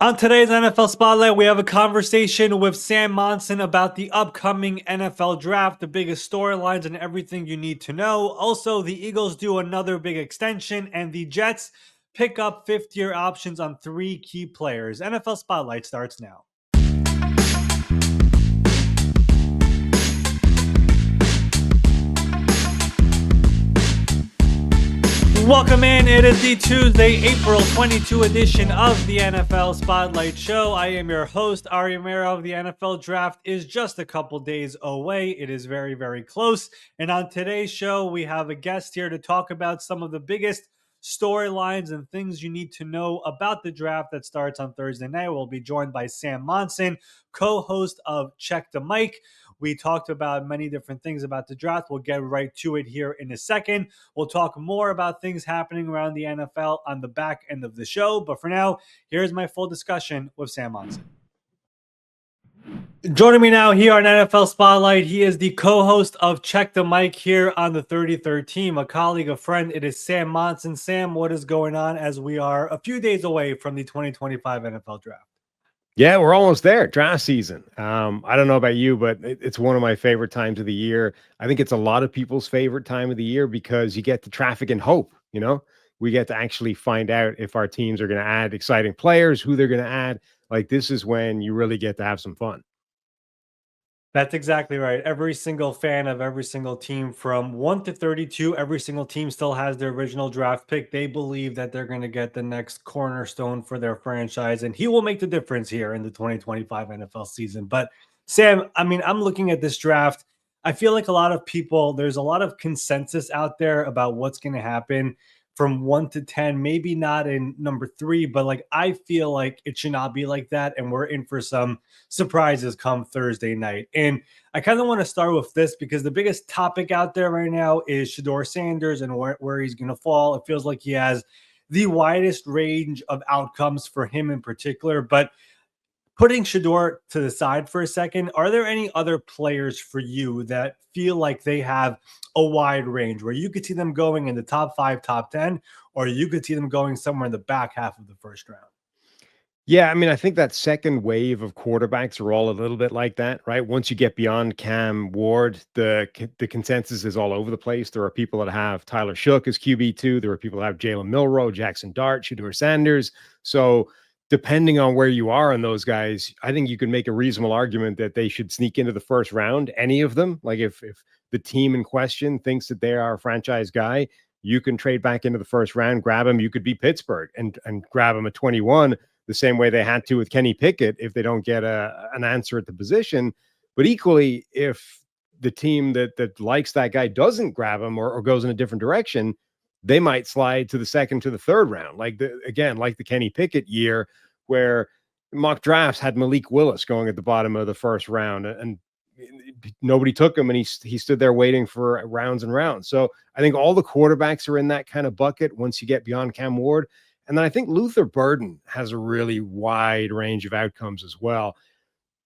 On today's NFL Spotlight, we have a conversation with Sam Monson about the upcoming NFL draft, the biggest storylines, and everything you need to know. Also, the Eagles do another big extension, and the Jets pick up fifth-year options on three key players. NFL Spotlight starts now. Welcome in. It is the Tuesday, April 22 edition of the NFL Spotlight Show. I am your host, Ari Meirov. The NFL draft is just a couple days away. It is very, very close. And on today's show, we have a guest here to talk about some of the biggest storylines and things you need to know about the draft that starts on Thursday night. We'll be joined by Sam Monson, co-host of Check the Mic. We talked about many different things about the draft. We'll get right to it here in a second. We'll talk more about things happening around the NFL on the back end of the show. But for now, here's my full discussion with Sam Monson. Joining me now here on NFL Spotlight, he is the co-host of Check the Mic here on the 33rd Team, a colleague, a friend. It is Sam Monson. Sam, what is going on as we are a few days away from the 2025 NFL Draft? Yeah, we're almost there. Draft season. I don't know about you, but it's one of my favorite times of the year. I think it's a lot of people's favorite time of the year because you get to traffic in hope. You know, we get to actually find out if our teams are going to add exciting players, who they're going to add. Like, this is when you really get to have some fun. That's exactly right. Every single fan of every single team from 1 to 32, every single team still has their original draft pick. They believe that they're going to get the next cornerstone for their franchise, and he will make the difference here in the 2025 NFL season. But Sam, I mean, I'm looking at this draft. I feel like there's a lot of consensus out there about what's going to happen from 1 to 10, maybe not in number 3, but like I feel like it should not be like that. And we're in for some surprises come Thursday night. And I kind of want to start with this because the biggest topic out there right now is Shedeur Sanders and where he's going to fall. It feels like he has the widest range of outcomes for him in particular. But putting Shedeur to the side for a second, are there any other players for you that feel like they have a wide range where you could see them going in the top 5, top 10, or you could see them going somewhere in the back half of the first round? Yeah, I mean, I think that second wave of quarterbacks are all a little bit like that, right? Once you get beyond Cam Ward, the consensus is all over the place. There are people that have Tyler Shook as QB2. There are people that have Jalen Milroe, Jackson Dart, Shedeur Sanders. So depending on where you are on those guys, I think you can make a reasonable argument that they should sneak into the first round, any of them. Like if the team in question thinks that they are a franchise guy, you can trade back into the first round, grab him. You could be Pittsburgh and grab him at 21, the same way they had to with Kenny Pickett if they don't get an answer at the position. But equally, if the team that likes that guy doesn't grab him or goes in a different direction, they might slide to the second to the third round. Like the Kenny Pickett year where mock drafts had Malik Willis going at the bottom of the first round and nobody took him, and he stood there waiting for rounds and rounds. So I think all the quarterbacks are in that kind of bucket once you get beyond Cam Ward. And then I think Luther Burden has a really wide range of outcomes as well.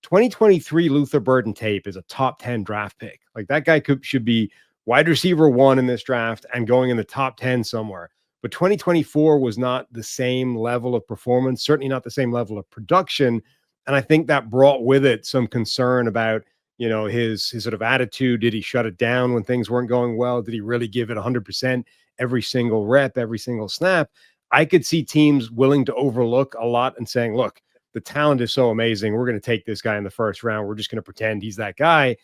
2023 Luther Burden tape is a top 10 draft pick. Like that guy should be wide receiver 1 in this draft and going in the top 10 somewhere. But 2024 was not the same level of performance, certainly not the same level of production. And I think that brought with it some concern about, you know, his sort of attitude. Did he shut it down when things weren't going well? Did he really give it 100% every single rep, every single snap? I could see teams willing to overlook a lot and saying, look, the talent is so amazing. We're going to take this guy in the first round. We're just going to pretend he's that guy.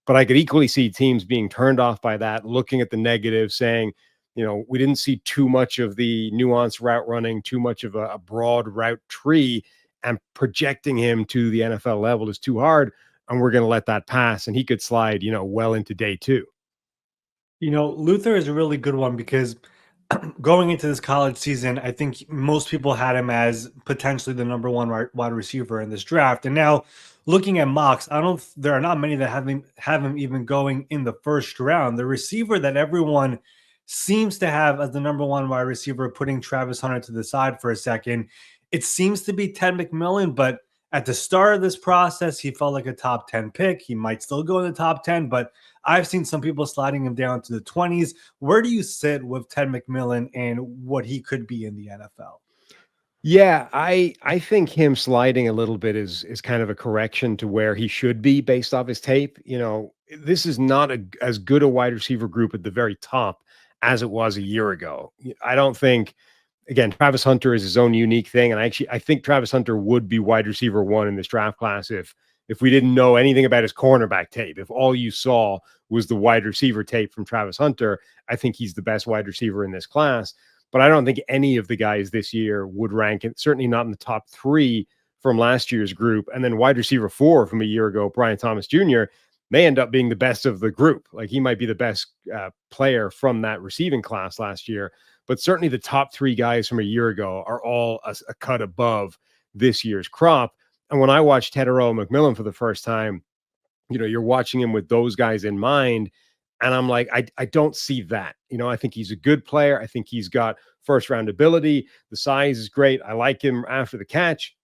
But I could equally see teams being turned off by that, looking at the negative, saying, you know, we didn't see too much of the nuanced route running, too much of a broad route tree, and projecting him to the NFL level is too hard. And we're going to let that pass. And he could slide, you know, well into day 2. You know, Luther is a really good one because going into this college season, I think most people had him as potentially the number 1 wide receiver in this draft. And now looking at mocks, there are not many that have him even going in the first round. The receiver that everyone seems to have as the number 1 wide receiver, putting Travis Hunter to the side for a second, it seems to be Ted McMillan, but at the start of this process, he felt like a top 10 pick. He might still go in the top 10, but I've seen some people sliding him down to the 20s. Where do you sit with Ted McMillan and what he could be in the NFL? Yeah, I think him sliding a little bit is kind of a correction to where he should be based off his tape. You know, this is not as good a wide receiver group at the very top as it was a year ago. I don't think, again, Travis Hunter is his own unique thing, and I think Travis Hunter would be wide receiver one in this draft class if we didn't know anything about his cornerback tape. If all you saw was the wide receiver tape from Travis Hunter, I think he's the best wide receiver in this class. But I don't think any of the guys this year would rank it, certainly not in the top three from last year's group. And then wide receiver four from a year ago, Brian Thomas Jr., may end up being the best of the group. Like he might be the best player from that receiving class last year. But certainly the top three guys from a year ago are all a cut above this year's crop. And when I watched Tetairoa McMillan for the first time, you know, you're watching him with those guys in mind. And I'm like, I don't see that. You know, I think he's a good player. I think he's got first round ability. The size is great. I like him after the catch.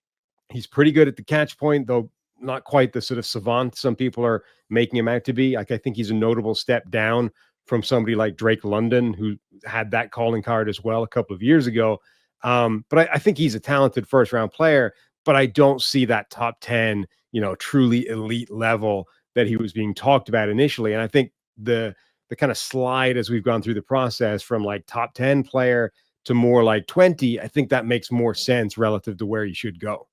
He's pretty good at the catch point, though not quite the sort of savant some people are making him out to be. Like, I think he's a notable step down from somebody like Drake London, who had that calling card as well a couple of years ago. But I think he's a talented first round player, but I don't see that top 10, you know, truly elite level that he was being talked about initially. And I think the kind of slide as we've gone through the process from like top 10 player to more like 20, I think that makes more sense relative to where he should go.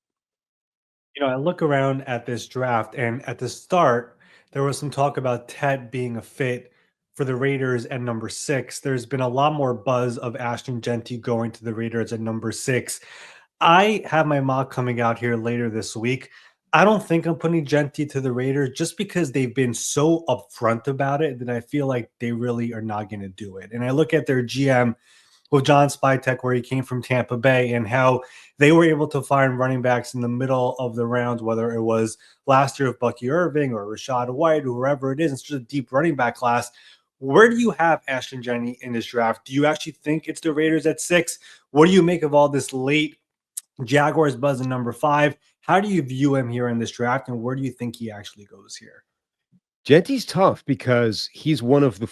You know, I look around at this draft, and at the start, there was some talk about Ted being a fit for the Raiders at number 6. There's been a lot more buzz of Ashton Jeanty going to the Raiders at number 6. I have my mock coming out here later this week. I don't think I'm putting Jeanty to the Raiders just because they've been so upfront about it that I feel like they really are not going to do it. And I look at their GM with John Spytek, where he came from Tampa Bay, and how they were able to find running backs in the middle of the rounds, whether it was last year of Bucky Irving or Rashad White or whoever it is. It's just a deep running back class. Where do you have Ashton Jennings in this draft? Do you actually think it's the Raiders at 6? What do you make of all this late Jaguars buzz in number 5? How do you view him here in this draft, and where do you think he actually goes here? Genty's tough because he's one of the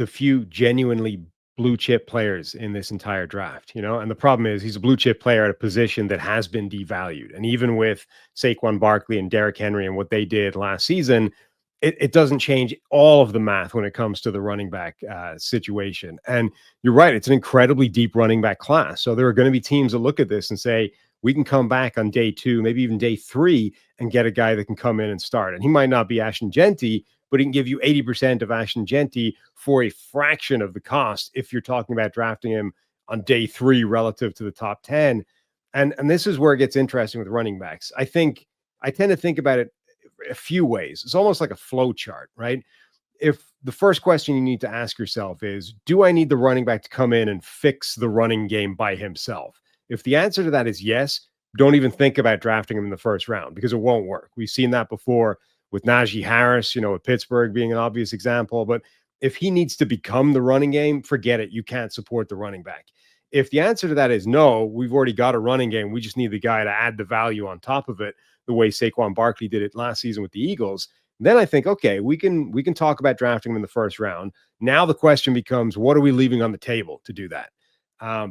few genuinely blue chip players in this entire draft, you know. And the problem is he's a blue chip player at a position that has been devalued. And even with Saquon Barkley and Derrick Henry and what they did last season, it doesn't change all of the math when it comes to the running back situation. And you're right, it's an incredibly deep running back class. So there are going to be teams that look at this and say, we can come back on day 2, maybe even day 3, and get a guy that can come in and start. And he might not be Ashton Jeanty, but he can give you 80% of Ashton Jeanty for a fraction of the cost if you're talking about drafting him on day 3 relative to the top 10. And this is where it gets interesting with running backs. I tend to think about it a few ways. It's almost like a flow chart, right? If the first question you need to ask yourself is, do I need the running back to come in and fix the running game by himself? If the answer to that is yes, don't even think about drafting him in the first round because it won't work. We've seen that before with Najee Harris, you know, at Pittsburgh being an obvious example. But if he needs to become the running game, forget it. You can't support the running back. If the answer to that is no, we've already got a running game. We just need the guy to add the value on top of it, the way Saquon Barkley did it last season with the Eagles. Then I think, okay, we can talk about drafting him in the first round. Now the question becomes, what are we leaving on the table to do that?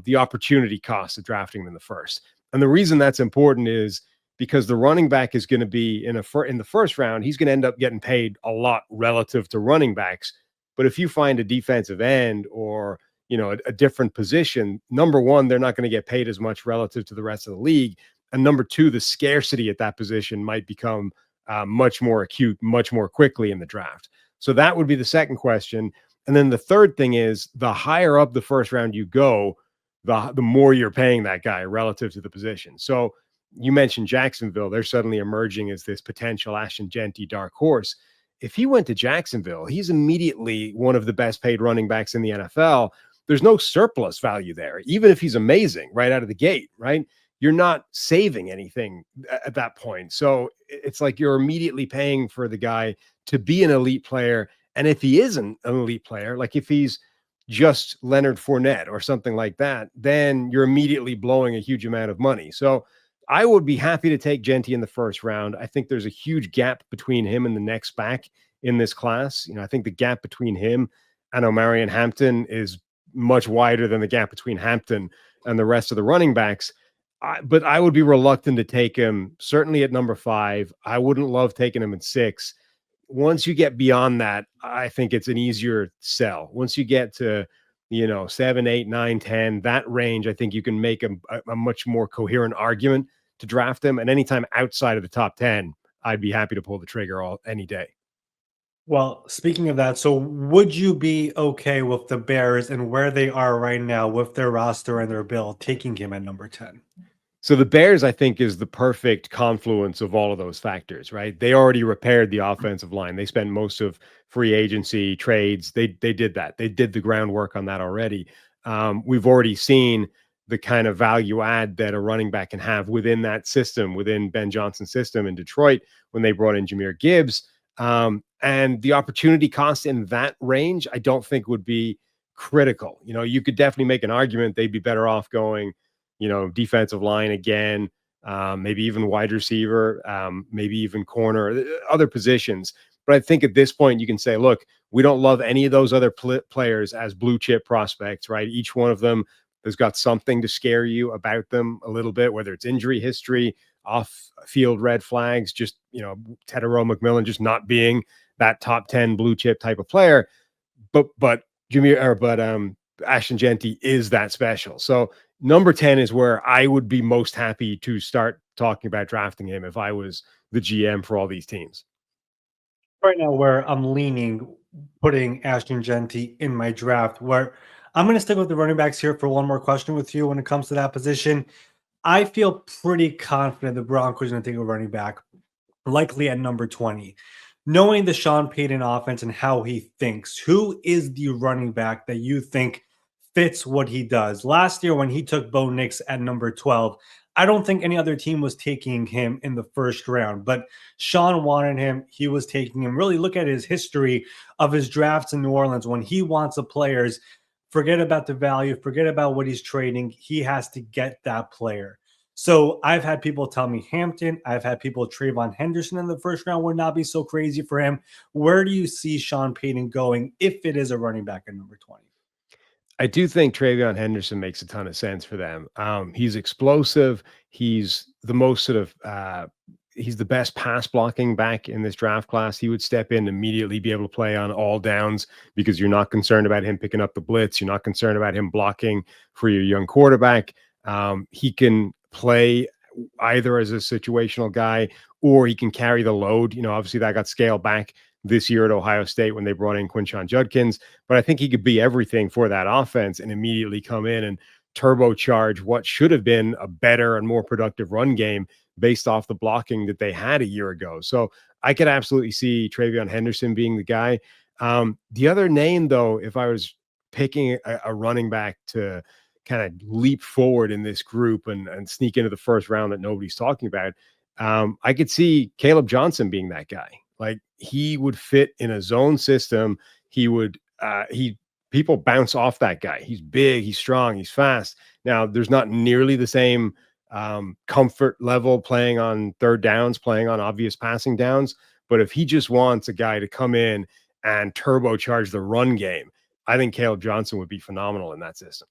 The opportunity cost of drafting him in the first. And the reason that's important is because the running back is going to be in the first round, he's going to end up getting paid a lot relative to running backs. But if you find a defensive end or, you know, a different position, number one, they're not going to get paid as much relative to the rest of the league. And number two, the scarcity at that position might become much more acute, much more quickly in the draft. So that would be the second question. And then the third thing is the higher up the first round you go, the more you're paying that guy relative to the position. So you mentioned Jacksonville. They're suddenly emerging as this potential Ashton Jeanty dark horse. If he went to Jacksonville, he's immediately one of the best paid running backs in the NFL. There's no surplus value there, even if he's amazing right out of the gate, right? You're not saving anything at that point. So it's like you're immediately paying for the guy to be an elite player. And if he isn't an elite player, like if he's just Leonard Fournette or something like that, then you're immediately blowing a huge amount of money. So I would be happy to take Jeanty in the first round. I think there's a huge gap between him and the next back in this class. You know, I think the gap between him and Omarion Hampton is much wider than the gap between Hampton and the rest of the running backs. But I would be reluctant to take him certainly at number 5. I wouldn't love taking him at 6. Once you get beyond that, I think it's an easier sell. Once you get to, 7, 8, 9, 10, that range, I think you can make a much more coherent argument to draft him. And anytime outside of the top 10, I'd be happy to pull the trigger any day. Well, speaking of that, so would you be okay with the Bears and where they are right now with their roster and their bill taking him at number 10? So the Bears, I think, is the perfect confluence of all of those factors, right? They already repaired the offensive line. They spent most of free agency trades. They did that. They did the groundwork on that already. We've already seen the kind of value add that a running back can have within that system, within Ben Johnson's system in Detroit when they brought in Jahmyr Gibbs. And the opportunity cost in that range, I don't think would be critical. You could definitely make an argument they'd be better off going defensive line again, maybe even wide receiver, maybe even corner, other positions. But I think at this point, you can say, look, we don't love any of those other players as blue chip prospects, right? Each one of them has got something to scare you about them a little bit, whether it's injury history, off field red flags, just, Tedero McMillan just not being that top 10 blue chip type of player. But Ashton Jeanty is that special. So number 10 is where I would be most happy to start talking about drafting him if I was the GM for all these teams. Right now, where I'm leaning, putting Ashton Jeanty in my draft, where I'm going to stick with the running backs here for one more question with you when it comes to that position. I feel pretty confident the Broncos are going to take a running back, likely at number 20. Knowing the Sean Payton offense and how he thinks, who is the running back that you think fits what he does? Last year, when he took Bo Nix at number 12, I don't think any other team was taking him in the first round, but Sean wanted him. He was taking him. Really look at his history of his drafts in New Orleans. When he wants the players, forget about the value, forget about what he's trading. He has to get that player. So I've had people tell me Hampton. I've had people Trayvon Henderson in the first round would not be so crazy for him. Where do you see Sean Payton going if it is a running back at number 20? I do think Travion Henderson makes a ton of sense for them. He's explosive. He's the most sort of he's the best pass blocking back in this draft class. He would step in immediately, be able to play on all downs because you're not concerned about him picking up the blitz. You're not concerned about him blocking for your young quarterback. He can play either as a situational guy or he can carry the load. Obviously that got scaled back this year at Ohio State when they brought in Quinshon Judkins. But I think he could be everything for that offense and immediately come in and turbocharge what should have been a better and more productive run game based off the blocking that they had a year ago. So I could absolutely see Travion Henderson being the guy. The other name, though, if I was picking a running back to kind of leap forward in this group and sneak into the first round that nobody's talking about, I could see Caleb Johnson being that guy. Like he would fit in a zone system. He would, people bounce off that guy. He's big, he's strong, he's fast. Now, there's not nearly the same comfort level playing on third downs, playing on obvious passing downs. But if he just wants a guy to come in and turbocharge the run game, I think Caleb Johnson would be phenomenal in that system.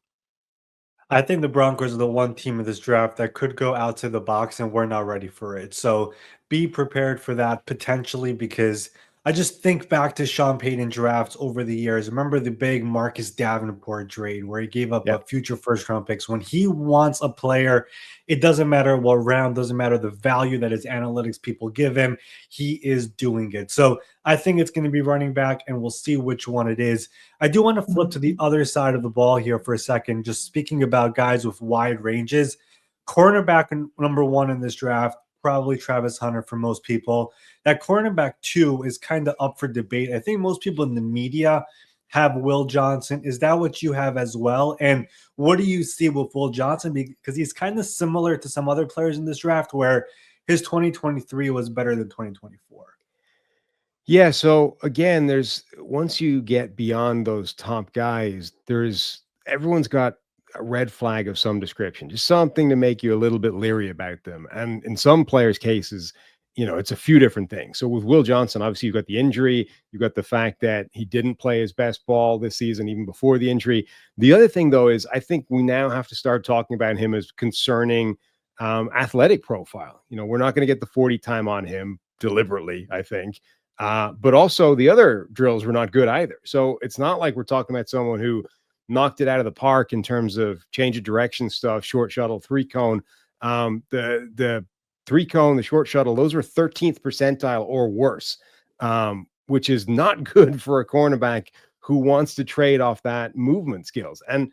I think the Broncos are the one team in this draft that could go out to the box, and we're not ready for it. So be prepared for that potentially, because I just think back to Sean Payton drafts over the years. Remember the big Marcus Davenport trade where he gave up a Yep. future first round picks. When he wants a player, it doesn't matter what round, doesn't matter the value that his analytics people give him, he is doing it. So I think it's going to be running back, and we'll see which one it is. I do want to flip to the other side of the ball here for a second. Just speaking about guys with wide ranges, cornerback number 1 in this draft, probably Travis Hunter for most people. That cornerback 2 is kind of up for debate. I think most people in the media have Will Johnson. Is that what you have as well? And what do you see with Will Johnson? Because he's kind of similar to some other players in this draft where his 2023 was better than 2024. Yeah, so again, there's once you get beyond those top guys, there's everyone's got a red flag of some description, just something to make you a little bit leery about them. And in some players' cases, it's a few different things. So with Will Johnson, obviously you've got the injury, you've got the fact that he didn't play his best ball this season, even before the injury. The other thing, though, is I think we now have to start talking about him as concerning athletic profile. We're not going to get the 40 time on him deliberately, I think. But also the other drills were not good either. So it's not like we're talking about someone who knocked it out of the park in terms of change of direction stuff, short shuttle, three cone. The three cone, the short shuttle, those were 13th percentile or worse, which is not good for a cornerback who wants to trade off that movement skills. And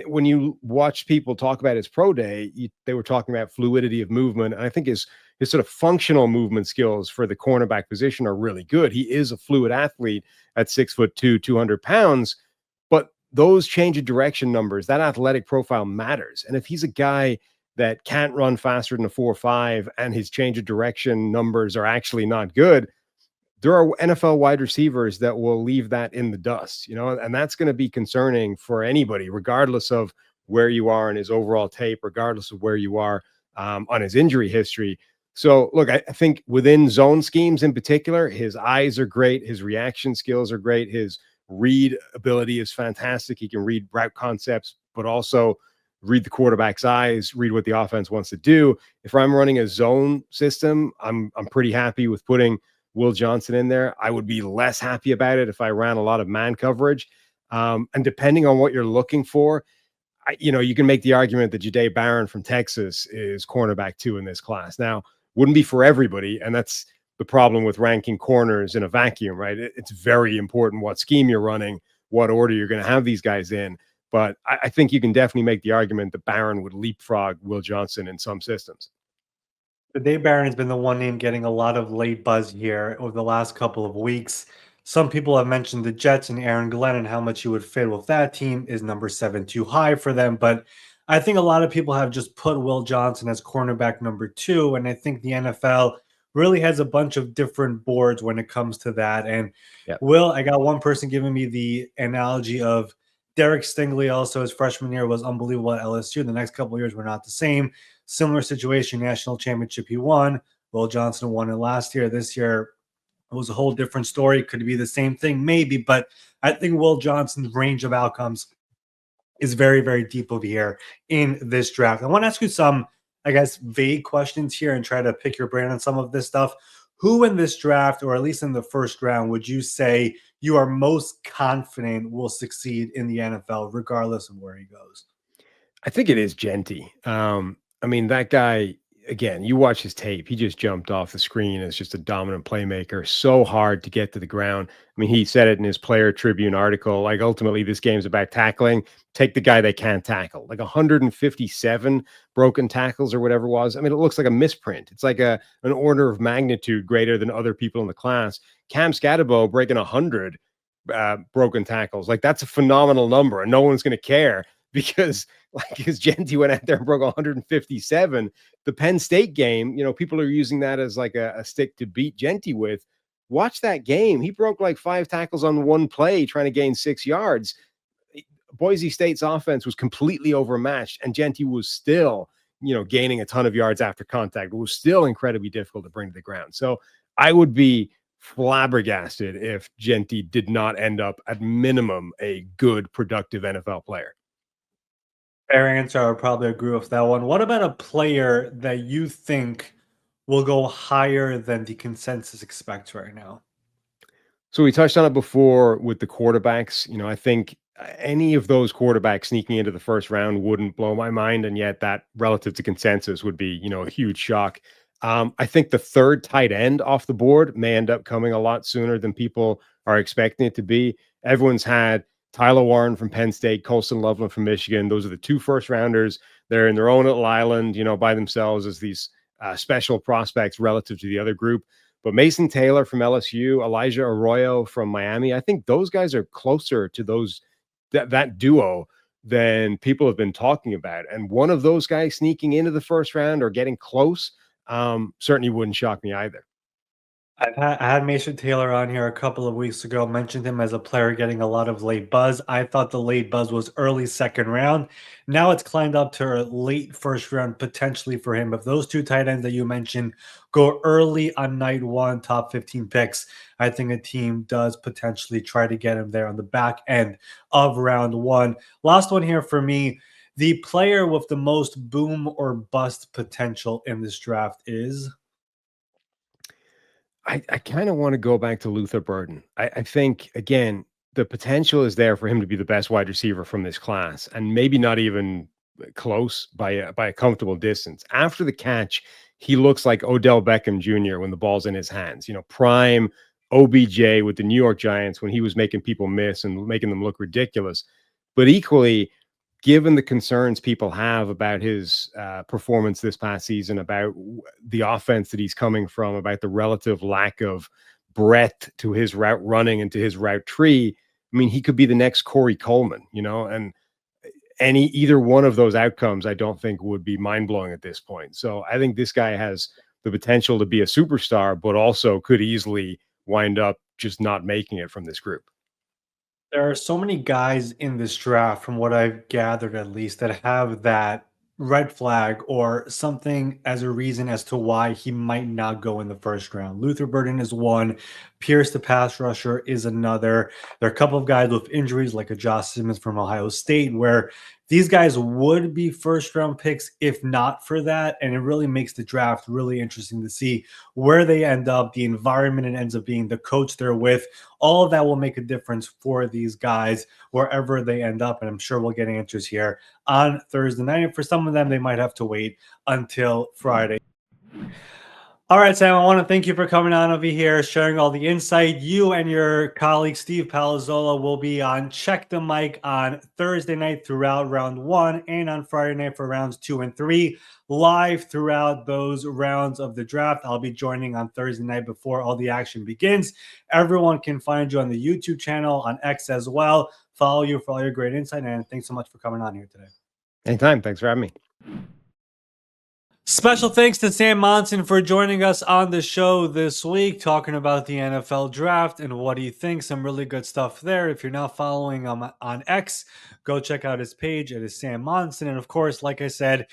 when you watch people talk about his pro day, they were talking about fluidity of movement. And I think his sort of functional movement skills for the cornerback position are really good. He is a fluid athlete at 6'2", 200 pounds, but those change of direction numbers, that athletic profile matters. And if he's a guy that can't run faster than a 4.5 and his change of direction numbers are actually not good, there are NFL wide receivers that will leave that in the dust, and that's going to be concerning for anybody, regardless of where you are in his overall tape, regardless of where you are on his injury history. So, look, I think within zone schemes in particular, his eyes are great. His reaction skills are great. His read ability is fantastic. He can read route concepts, but also read the quarterback's eyes, read what the offense wants to do. If I'm running a zone system, I'm pretty happy with putting Will Johnson in there. I would be less happy about it if I ran a lot of man coverage. And depending on what you're looking for, you can make the argument that Jahdae Barron from Texas is cornerback 2 in this class. Now, wouldn't be for everybody, and that's the problem with ranking corners in a vacuum, right? It's very important what scheme you're running, what order you're going to have these guys in. But I think you can definitely make the argument that Barron would leapfrog Will Johnson in some systems. Jahdae Barron has been the one name getting a lot of late buzz here over the last couple of weeks. Some people have mentioned the Jets and Aaron Glenn and how much he would fit with that team. Is number 7 too high for them? But I think a lot of people have just put Will Johnson as cornerback number 2. And I think the NFL really has a bunch of different boards when it comes to that. And Yep. Will, I got one person giving me the analogy of Derek Stingley. Also, his freshman year was unbelievable at LSU. The next couple of years were not the same. Similar situation, national championship he won. Will Johnson won it last year. This year, it was a whole different story. Could it be the same thing? Maybe, but I think Will Johnson's range of outcomes is very, very deep over here in this draft. I want to ask you some, I guess, vague questions here and try to pick your brain on some of this stuff. Who in this draft, or at least in the first round, would you say you are most confident will succeed in the NFL, regardless of where he goes? I think it is Jeanty. I mean, that guy, again, you watch his tape, he just jumped off the screen as just a dominant playmaker, so hard to get to the ground. I mean, he said it in his Player Tribune article, like, ultimately, this game's about tackling. Take the guy they can't tackle. Like 157 broken tackles or whatever it was. I mean, it looks like a misprint. It's like an order of magnitude greater than other people in the class. Cam Scatterbo breaking 100 broken tackles. Like, that's a phenomenal number, and no one's going to care because Jeanty went out there and broke 157. The Penn State game, people are using that as like a stick to beat Jeanty with. Watch that game. He broke like 5 tackles on one play trying to gain 6 yards. Boise State's offense was completely overmatched, and Jeanty was still, gaining a ton of yards after contact. It was still incredibly difficult to bring to the ground. So I would be flabbergasted if Jeanty did not end up at minimum a good, productive NFL player. Fair answer. I would probably agree with that one. What about a player that you think will go higher than the consensus expects right now? So we touched on it before with the quarterbacks. I think any of those quarterbacks sneaking into the first round wouldn't blow my mind, and yet that relative to consensus would be, a huge shock. I think the third tight end off the board may end up coming a lot sooner than people are expecting it to be. Everyone's had Tyler Warren from Penn State, Colston Loveland from Michigan. Those are the 2 first rounders. They're in their own little island, by themselves as these special prospects relative to the other group. But Mason Taylor from LSU, Elijah Arroyo from Miami, I think those guys are closer to that duo than people have been talking about. And one of those guys sneaking into the first round or getting close certainly wouldn't shock me either. I had Mason Taylor on here a couple of weeks ago, mentioned him as a player getting a lot of late buzz. I thought the late buzz was early second round. Now it's climbed up to late first round potentially for him. If those 2 tight ends that you mentioned go early on night 1, top 15 picks, I think a team does potentially try to get him there on the back end of round 1. Last one here for me. the player with the most boom or bust potential in this draft is? I kind of want to go back to Luther Burden. I think again, the potential is there for him to be the best wide receiver from this class, and maybe not even close by a comfortable distance. After the catch, he looks like Odell Beckham Jr. when the ball's in his hands. You know, prime OBJ with the New York Giants when he was making people miss and making them look ridiculous. But equally, given the concerns people have about his performance this past season, about the offense that he's coming from, about the relative lack of breadth to his route running and to his route tree, I mean, he could be the next Corey Coleman, you know, and either one of those outcomes, I don't think would be mind blowing at this point. So I think this guy has the potential to be a superstar, but also could easily wind up just not making it from this group. There are so many guys in this draft, from what I've gathered at least, that have that red flag or something as a reason as to why he might not go in the first round. Luther Burden is one. Pierce, the pass rusher, is another. There are a couple of guys with injuries, like a Josh Simmons from Ohio State, where these guys would be first round picks if not for that. And it really makes the draft really interesting to see where they end up, the environment it ends up being, the coach they're with. All of that will make a difference for these guys wherever they end up. And I'm sure we'll get answers here on Thursday night. And for some of them, they might have to wait until Friday. All right, Sam, I want to thank you for coming on over here, sharing all the insight. You and your colleague, Steve Palazzola, will be on Check the Mic on Thursday night throughout round one and on Friday night for rounds 2 and 3, live throughout those rounds of the draft. I'll be joining on Thursday night before all the action begins. Everyone can find you on the YouTube channel, on X as well. Follow you for all your great insight, and thanks so much for coming on here today. Anytime. Thanks for having me. Special thanks to Sam Monson for joining us on the show this week, talking about the NFL draft and what he thinks. Some really good stuff there. If you're not following him on X, go check out his page. It is Sam Monson. And of course, like I said,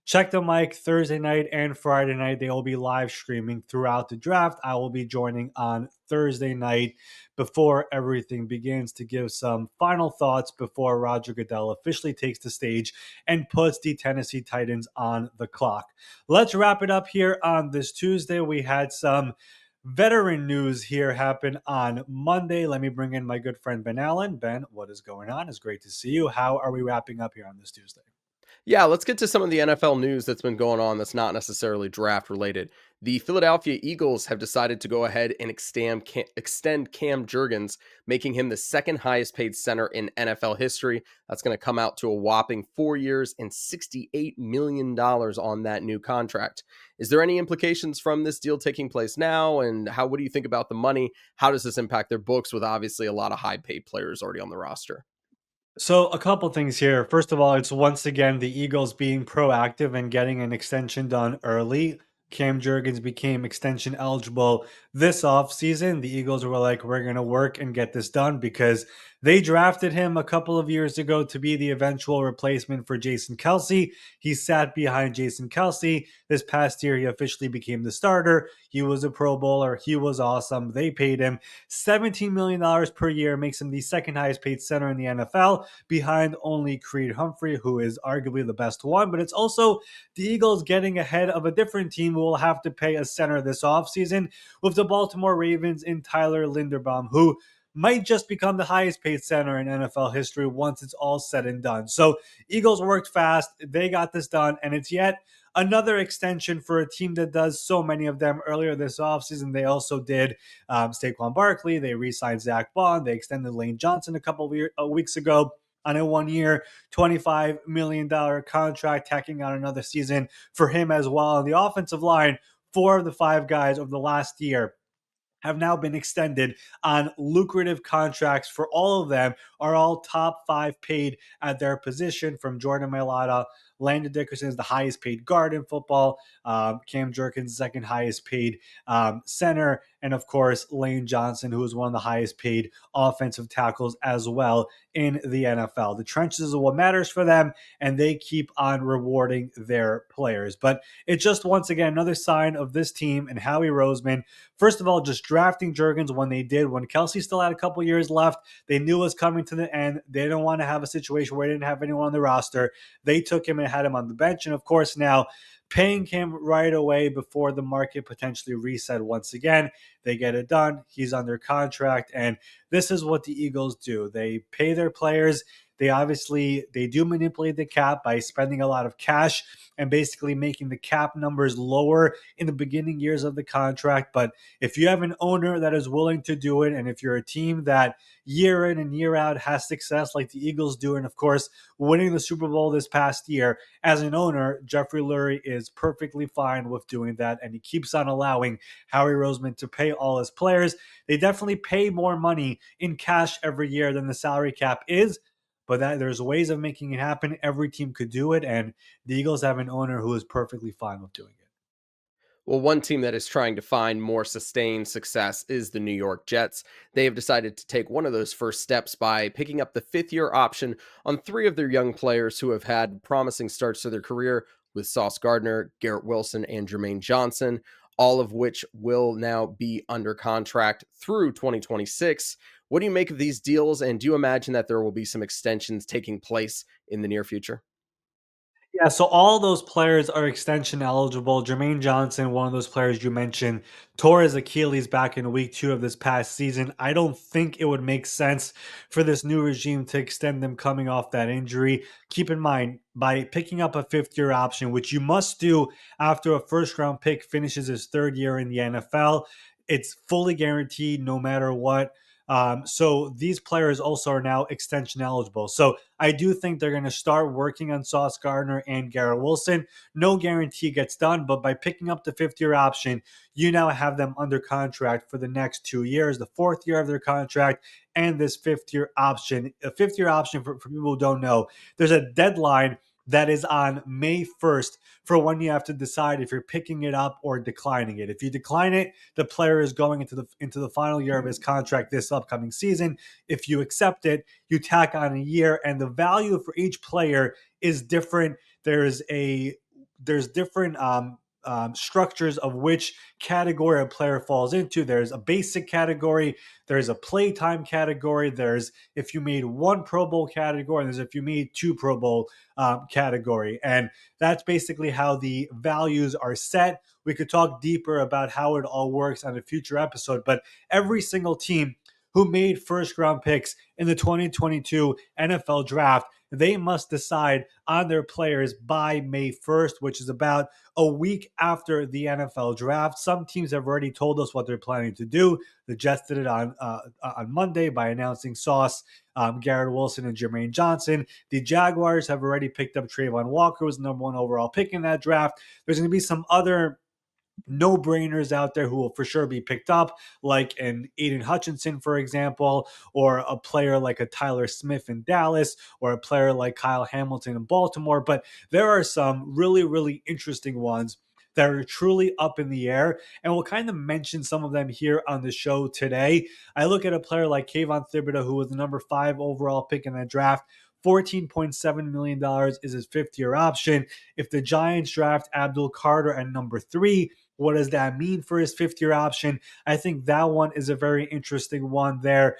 check the mic Thursday night and Friday night. They will be live streaming throughout the draft. I will be joining on Thursday night before everything begins to give some final thoughts before Roger Goodell officially takes the stage and puts the Tennessee Titans on the clock. Let's wrap it up here on this Tuesday. We had some veteran news here happen on Monday. Let me bring in my good friend Ben Allen. Ben, what is going on? It's great to see you. How are we wrapping up here on this Tuesday? Yeah, let's get to some of the NFL news that's been going on that's not necessarily draft related. The Philadelphia Eagles have decided to go ahead and extend Cam Jurgens, making him the second highest paid center in NFL history. That's going to come out to a whopping 4 years and $68 million on that new contract. Is there any implications from this deal taking place now? And what do you think about the money? How does this impact their books with obviously a lot of high paid players already on the roster? So, a couple things here. First of all, it's once again the Eagles being proactive and getting an extension done early. Cam Jurgens became extension eligible this offseason. The Eagles were like, we're going to work and get this done because they drafted him a couple of years ago to be the eventual replacement for Jason Kelsey. He sat behind Jason Kelsey. This past year, he officially became the starter. He was a Pro Bowler. He was awesome. They paid him $17 million per year, makes him the second highest paid center in the NFL, behind only Creed Humphrey, who is arguably the best one. But it's also the Eagles getting ahead of a different team who will have to pay a center this offseason with the Baltimore Ravens in Tyler Linderbaum, who might just become the highest paid center in NFL history once it's all said and done. So Eagles worked fast. They got this done, and it's yet another extension for a team that does so many of them. Earlier this offseason, they also did Saquon Barkley. They re-signed Zach Bond. They extended Lane Johnson a couple of weeks ago on a 1-year, $25 million contract, tacking on another season for him as well. On the offensive line, 4 of the 5 guys over the last year have now been extended on lucrative contracts. For all of them are all top 5 paid at their position, from Jordan Mailata. Landon Dickerson is the highest paid guard in football. Cam Jurgens, second highest paid center. and of course, Lane Johnson, who is one of the highest paid offensive tackles as well in the NFL. The trenches is what matters for them, and they keep on rewarding their players. But it's just once again another sign of this team and Howie Roseman. First of all, just drafting Juergens when they did, when Kelsey still had a couple years left, they knew it was coming to the end. They didn't want to have a situation where they didn't have anyone on the roster. They took him and had him on the bench. And of course, now paying him right away before the market potentially reset once again. They get it done. He's under contract. And this is what the Eagles do. They pay their players. They do manipulate the cap by spending a lot of cash and basically making the cap numbers lower in the beginning years of the contract. But if you have an owner that is willing to do it, and if you're a team that year in and year out has success like the Eagles do, and of course winning the Super Bowl this past year, as an owner, Jeffrey Lurie is perfectly fine with doing that, and he keeps on allowing Howie Roseman to pay all his players. They definitely pay more money in cash every year than the salary cap is, but there's ways of making it happen. Every team could do it, and the Eagles have an owner who is perfectly fine with doing it. Well, one team that is trying to find more sustained success is the New York Jets. They have decided to take one of those first steps by picking up the fifth-year option on three of their young players who have had promising starts to their career with Sauce Gardner, Garrett Wilson, and Jermaine Johnson, all of which will now be under contract through 2026. What do you make of these deals, and do you imagine that there will be some extensions taking place in the near future? Yeah, so all those players are extension eligible. Jermaine Johnson, one of those players you mentioned, tore his Achilles back in week 2 of this past season. I don't think it would make sense for this new regime to extend them coming off that injury. Keep in mind, by picking up a fifth-year option, which you must do after a first-round pick finishes his third year in the NFL, it's fully guaranteed no matter what. So these players also are now extension eligible. So I do think they're going to start working on Sauce Gardner and Garrett Wilson. No guarantee gets done, but by picking up the fifth-year option, you now have them under contract for the next 2 years, the fourth year of their contract, and this fifth-year option. A fifth-year option, for people who don't know, there's a deadline that is on May 1st for when you have to decide if you're picking it up or declining it. If you decline it, the player is going into the final year of his contract this upcoming season. If you accept it, you tack on a year, and the value for each player is different. There's different structures of which category a player falls into. There's a basic category, there's a playtime category, there's if you made one Pro Bowl category, and there's if you made two Pro Bowl category. And that's basically how the values are set. We could talk deeper about how it all works on a future episode, but every single team who made first round picks in the 2022 NFL draft, they must decide on their players by May 1st, which is about a week after the NFL draft. Some teams have already told us what they're planning to do. The Jets did it on Monday by announcing Sauce, Garrett Wilson, and Jermaine Johnson. The Jaguars have already picked up Trayvon Walker, who was the number 1 overall pick in that draft. There's going to be some other no-brainers out there who will for sure be picked up, like an Aiden Hutchinson, for example, or a player like a Tyler Smith in Dallas, or a player like Kyle Hamilton in Baltimore. But there are some really, really interesting ones that are truly up in the air, and we'll kind of mention some of them here on the show today. I look at a player like Kayvon Thibodeau, who was the number 5 overall pick in that draft. $14.7 million is his fifth-year option. If the Giants draft Abdul Carter at number 3, what does that mean for his fifth-year option? I think that one is a very interesting one there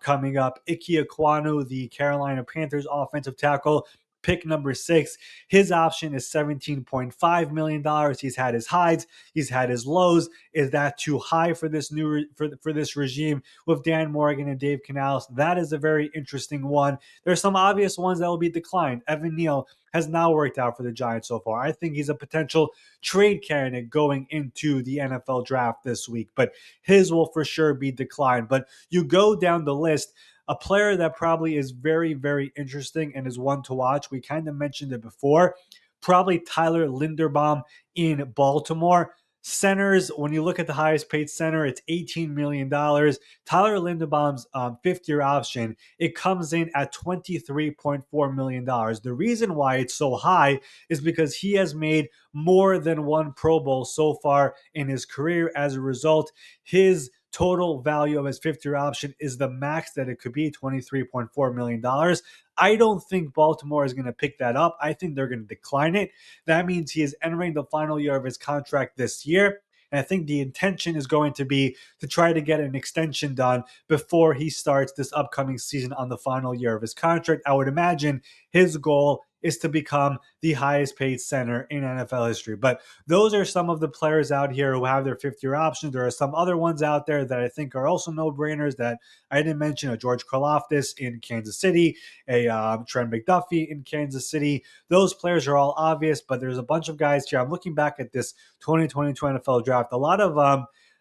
coming up. Ike Ekwonu, the Carolina Panthers offensive tackle, pick number 6. His option is $17.5 million. He's had his highs, he's had his lows. Is that too high for this for this regime with Dan Morgan and Dave Canales? That is a very interesting one. There's some obvious ones that will be declined. Evan Neal has now worked out for the Giants so far. I think he's a potential trade candidate going into the NFL draft this week, but his will for sure be declined. But you go down the list, a player that probably is very, very interesting and is one to watch. We kind of mentioned it before. Probably Tyler Linderbaum in Baltimore. Centers, when you look at the highest paid center, it's $18 million. Tyler Linderbaum's fifth-year option, it comes in at $23.4 million. The reason why it's so high is because he has made more than one Pro Bowl so far in his career. As a result, his total value of his fifth-year option is the max that it could be, $23.4 million. I don't think Baltimore is going to pick that up. I think they're going to decline it. That means he is entering the final year of his contract this year. And I think the intention is going to be to try to get an extension done before he starts this upcoming season on the final year of his contract. I would imagine his goal is to become the highest paid center in NFL history. But those are some of the players out here who have their fifth-year options. There are some other ones out there that I think are also no-brainers that I didn't mention. A George Karlaftis in Kansas City, a Trent McDuffie in Kansas City. Those players are all obvious, but there's a bunch of guys here. I'm looking back at this 2022 NFL draft. A lot of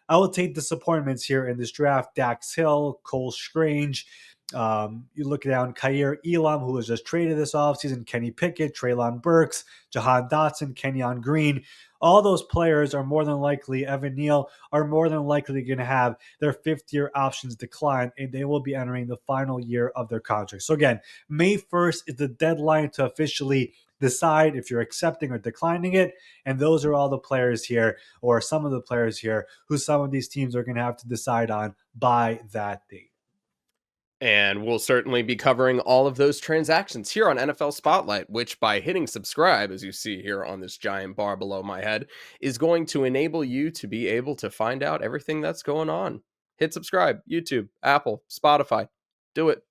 I will take disappointments here in this draft. Dax Hill, Cole Strange. You look down Khair Elam, who was just traded this offseason, Kenny Pickett, Treylon Burks, Jahan Dotson, Kenyon Green. All those players are more than likely, Evan Neal, are more than likely going to have their fifth-year options decline, and they will be entering the final year of their contract. So again, May 1st is the deadline to officially decide if you're accepting or declining it. And those are all the players here, or some of the players here, who some of these teams are going to have to decide on by that date. And we'll certainly be covering all of those transactions here on NFL Spotlight, which by hitting subscribe, as you see here on this giant bar below my head, is going to enable you to be able to find out everything that's going on. Hit subscribe, YouTube, Apple, Spotify. Do it.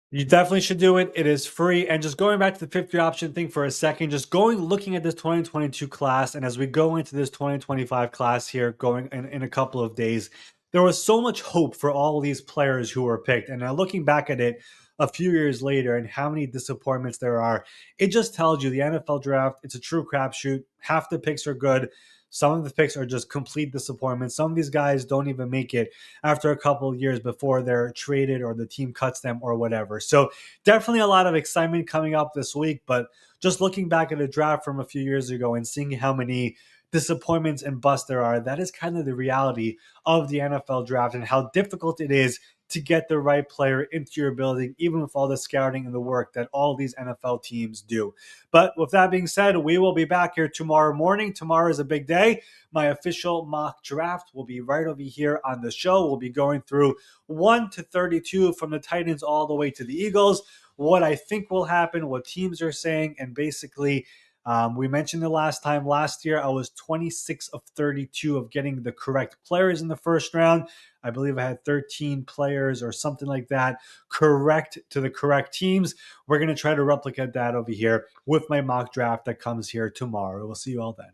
You definitely should do it. It is free. And just going back to the fifth year option thing for a second, just looking at this 2022 class, and as we go into this 2025 class here, going in a couple of days, there was so much hope for all these players who were picked. And now looking back at it a few years later and how many disappointments there are, it just tells you the NFL draft, it's a true crapshoot. Half the picks are good. Some of the picks are just complete disappointments. Some of these guys don't even make it after a couple of years before they're traded or the team cuts them or whatever. So definitely a lot of excitement coming up this week. But just looking back at the draft from a few years ago and seeing how many disappointments and busts there are, that is kind of the reality of the NFL draft and how difficult it is to get the right player into your building, even with all the scouting and the work that all these NFL teams do. But with that being said, we will be back here tomorrow morning. Tomorrow is a big day. My official mock draft will be right over here on the show. We'll be going through 1 to 32 from the Titans all the way to the Eagles, what I think will happen, what teams are saying, and basically we mentioned the last year, I was 26 of 32 of getting the correct players in the first round. I believe I had 13 players or something like that correct to the correct teams. We're going to try to replicate that over here with my mock draft that comes here tomorrow. We'll see you all then.